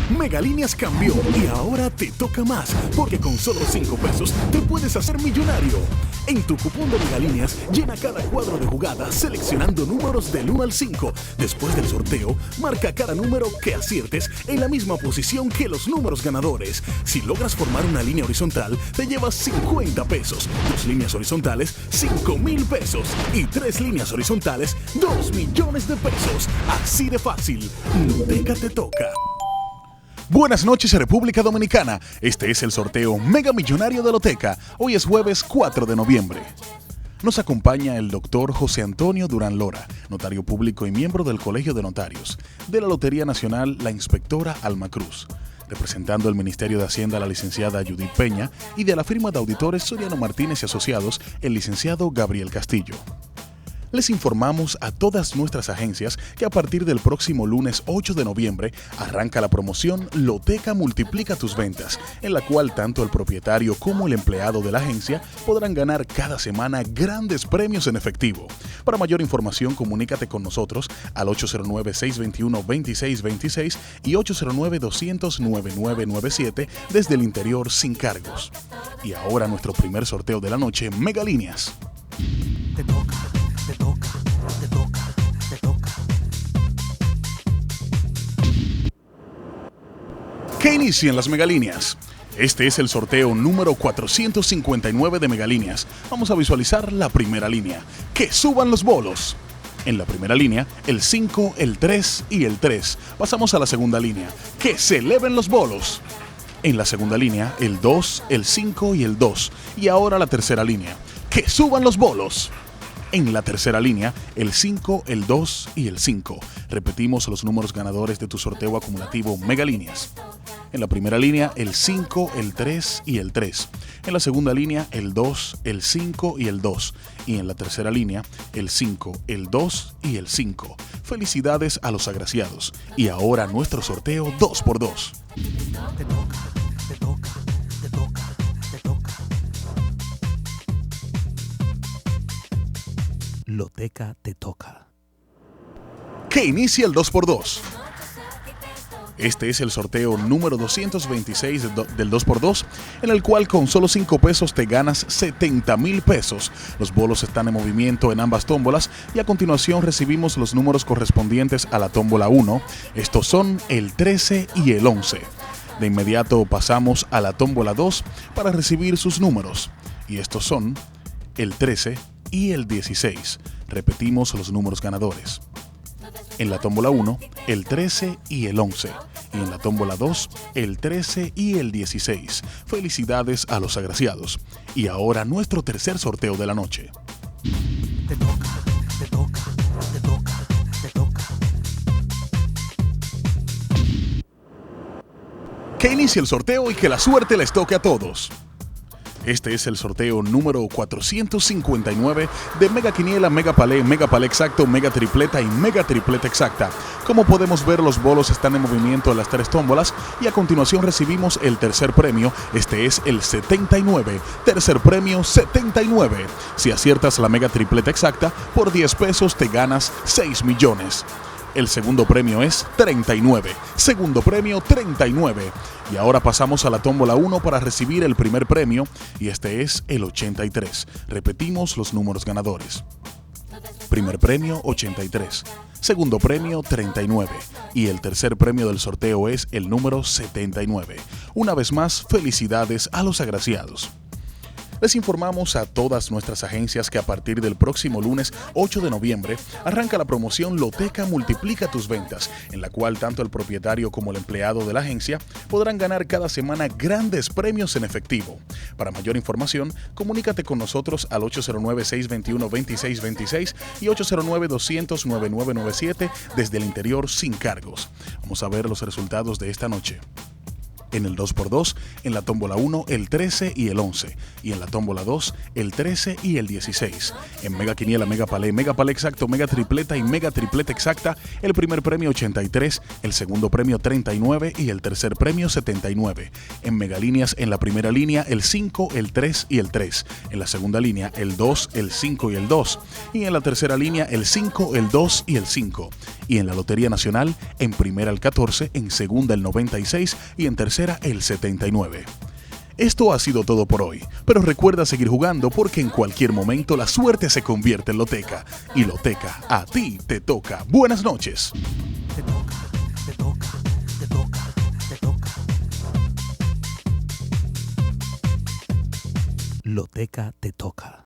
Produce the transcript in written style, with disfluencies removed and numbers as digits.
Megalíneas cambió y ahora te toca más, porque con solo 5 pesos te puedes hacer millonario. En tu cupón de Megalíneas, llena cada cuadro de jugada seleccionando números del 1 al 5. Después del sorteo, marca cada número que aciertes en la misma posición que los números ganadores. Si logras formar una línea horizontal, te llevas 50 pesos. 2 líneas horizontales, 5,000 pesos. Y 3 líneas horizontales, 2 millones de pesos. Así de fácil. Loteca te toca. Buenas noches, República Dominicana. Este es el sorteo Mega Millonario de Loteca. Hoy es jueves 4 de noviembre. Nos acompaña el doctor José Antonio Durán Lora, notario público y miembro del Colegio de Notarios. De la Lotería Nacional, la inspectora Alma Cruz. Representando el Ministerio de Hacienda, la licenciada Judith Peña. Y de la firma de auditores Soriano Martínez y Asociados, el licenciado Gabriel Castillo. Les informamos a todas nuestras agencias que a partir del próximo lunes 8 de noviembre arranca la promoción Loteca Multiplica Tus Ventas, en la cual tanto el propietario como el empleado de la agencia podrán ganar cada semana grandes premios en efectivo. Para mayor información, comunícate con nosotros al 809-621-2626 y 809-200-9997 desde el interior sin cargos. Y ahora nuestro primer sorteo de la noche, Megalíneas. Te toca. Que inicien las Megalíneas. Este es el sorteo número 459 de Megalíneas. Vamos a visualizar la primera línea. ¡Que suban los bolos! En la primera línea, el 5, el 3 y el 3. Pasamos a la segunda línea. ¡Que se eleven los bolos! En la segunda línea, el 2, el 5 y el 2. Y ahora la tercera línea. ¡Que suban los bolos! En la tercera línea, el 5, el 2 y el 5. Repetimos los números ganadores de tu sorteo acumulativo Megalíneas. En la primera línea, el 5, el 3 y el 3. En la segunda línea, el 2, el 5 y el 2. Y en la tercera línea, el 5, el 2 y el 5. Felicidades a los agraciados. Y ahora nuestro sorteo 2x2. Te toca. Loteca te toca. Que inicia el 2x2. Este es el sorteo número 226 del 2x2, en el cual con solo 5 pesos te ganas 70,000 pesos. Los bolos están en movimiento en ambas tómbolas y a continuación recibimos los números correspondientes a la tómbola 1. Estos son el 13 y el 11. De inmediato pasamos a la tómbola 2 para recibir sus números. Y estos son el 13 y el 16. Repetimos los números ganadores. En la tómbola 1, el 13 y el 11. Y en la tómbola 2, el 13 y el 16. Felicidades a los agraciados. Y ahora nuestro tercer sorteo de la noche. Te toca. Que inicie el sorteo y que la suerte les toque a todos. Este es el sorteo número 459 de Mega Quiniela, Mega Palé, Mega Palé Exacto, Mega Tripleta y Mega Tripleta Exacta. Como podemos ver, los bolos están en movimiento en las 3 tómbolas y a continuación recibimos el tercer premio. Este es el 79. Tercer premio 79. Si aciertas la Mega Tripleta Exacta, por 10 pesos te ganas 6 millones. El segundo premio es 39. Segundo premio 39. Y ahora pasamos a la tómbola 1 para recibir el primer premio y este es el 83. Repetimos los números ganadores. Primer premio 83. Segundo premio 39. Y el tercer premio del sorteo es el número 79. Una vez más, felicidades a los agraciados. Les informamos a todas nuestras agencias que a partir del próximo lunes 8 de noviembre arranca la promoción Loteca Multiplica Tus Ventas, en la cual tanto el propietario como el empleado de la agencia podrán ganar cada semana grandes premios en efectivo. Para mayor información, comunícate con nosotros al 809-621-2626 y 809-200-9997 desde el interior sin cargos. Vamos a ver los resultados de esta noche. En el 2x2, en la tómbola 1, el 13 y el 11. Y en la tómbola 2, el 13 y el 16. En Mega Quiniela, Mega Palé Exacto, Mega Tripleta y Mega Tripleta Exacta, el primer premio 83, el segundo premio 39 y el tercer premio 79. En Megalíneas, en la primera línea, el 5, el 3 y el 3. En la segunda línea, el 2, el 5 y el 2. Y en la tercera línea, el 5, el 2 y el 5. Y en la Lotería Nacional, en primera el 14, en segunda el 96 y en tercera el 79. Esto ha sido todo por hoy, pero recuerda seguir jugando porque en cualquier momento la suerte se convierte en Loteca. Y Loteca, a ti te toca. Buenas noches. Te toca, te toca, te toca, te toca. Loteca te toca.